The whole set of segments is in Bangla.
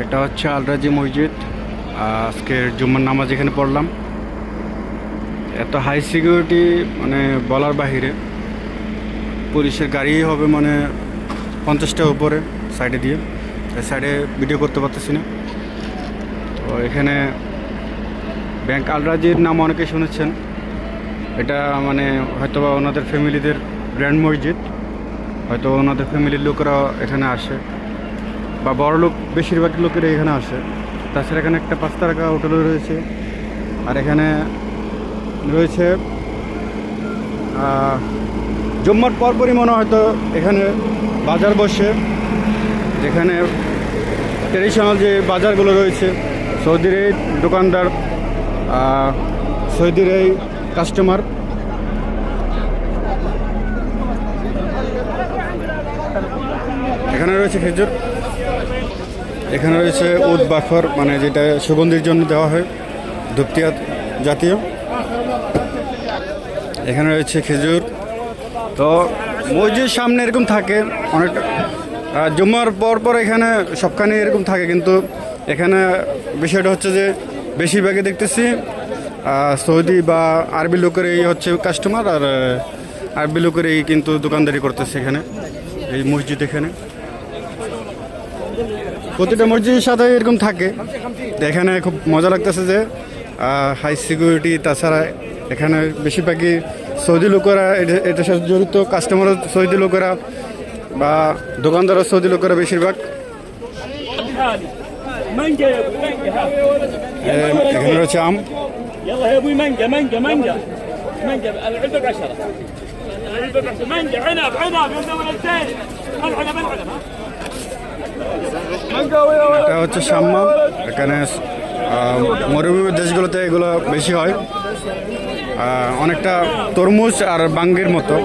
এটা হচ্ছে আলরাজি মসজিদ। আজকের জুম্মার নামাজ এখানে পড়লাম। এত হাই সিকিউরিটি মানে বলার বাহিরে। পুলিশের গাড়ি হবে মানে 50টার উপরে সাইডে দিয়ে, সাইডে ভিডিও করতে পারতেছি না। তো এখানে ব্যাংক আলরাজির নাম অনেকে শুনেছেন। এটা মানে হয়তোবা ওনাদের ফ্যামিলিদের গ্র্যান্ড মসজিদ, হয়তো ওনাদের ফ্যামিলির লোকেরা এখানে আসে বা বড় লোক, বেশিরভাগ লোকেরা এখানে আসে। তাছাড়া এখানে একটা 5 তারকা হোটেলও রয়েছে। আর এখানে রয়েছে জুম্মার পরপরই মনে হয়তো এখানে বাজার বসে, যেখানে ট্রেডিশনাল যে বাজারগুলো রয়েছে, সৌদির এই দোকানদার, সৌদির এই কাস্টমার। এখানে রয়েছে খেজুর, এখানে রয়েছে উদ বাখর, মানে যেটা সুগন্ধির জন্য দেওয়া হয়, ধুপটিয়া জাতীয়। এখানে রয়েছে খেজুর। তো মসজিদ সামনে এরকম থাকে অনেকটা, জুম্মার পর এখানে সবখানে এরকম থাকে। কিন্তু এখানে বিষয়টা হচ্ছে যে বেশিরভাগই দেখতেছি সৌদি বা আরবি লোকের এই হচ্ছে কাস্টমার, আর আরবি লোকের এই কিন্তু দোকানদারি করতেছে এখানে এই মসজিদ। এখানে প্রতিটা মসজিদের সাথে এরকম থাকে। এখানে খুব মজা লাগতেছে যে হাই সিকিউরিটি। তাছাড়া এখানে বেশিরভাগই সৌদি লোকেরা এটার সাথে জড়িত, কাস্টমারও সৌদি লোকেরা বা দোকানদারও সৌদি লোকেরা বেশিরভাগ। এখানে রয়েছে আম। এটা হচ্ছে সাম্মা। এখানে মরুভূমির দেশগুলোতে এগুলো বেশি হয়, অনেকটা তরমুজ আর বাঙ্গির মতো।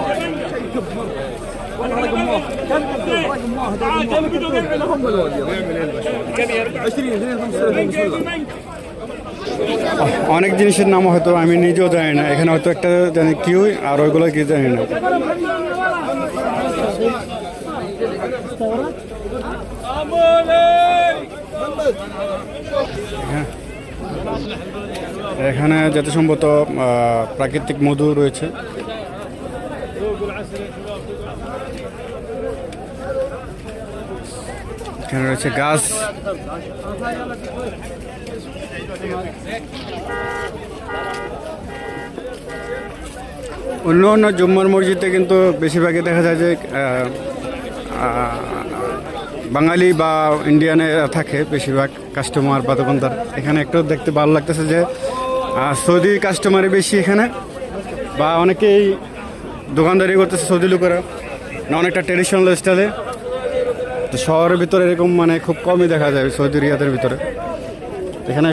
অনেক জিনিসের নাম হয়তো আমি নিজেও জানি না। এখানে হয়তো একটা জানি কিউই, আর ওইগুলো কি জানি না। এখানে যত সম্ভবত প্রাকৃতিক মধু রয়েছে। এখানে রয়েছে গাছ। অন্য অন্য জুম্মার মসজিদে কিন্তু বেশিরভাগই দেখা যায় যে বাঙালি বা ইন্ডিয়ানেরা থাকে বেশিরভাগ কাস্টমার বা দোকানদার। এখানে একটু দেখতে ভালো লাগতেছে যে সৌদি কাস্টমারই বেশি এখানে, বা অনেকেই দোকানদারি করতেছে সৌদি লোকেরা, না অনেকটা ট্রেডিশনাল স্টাইলে। তো শহরের ভিতরে এরকম মানে খুব কমই দেখা যায় সৌদি রিয়াদের ভিতরে। এখানে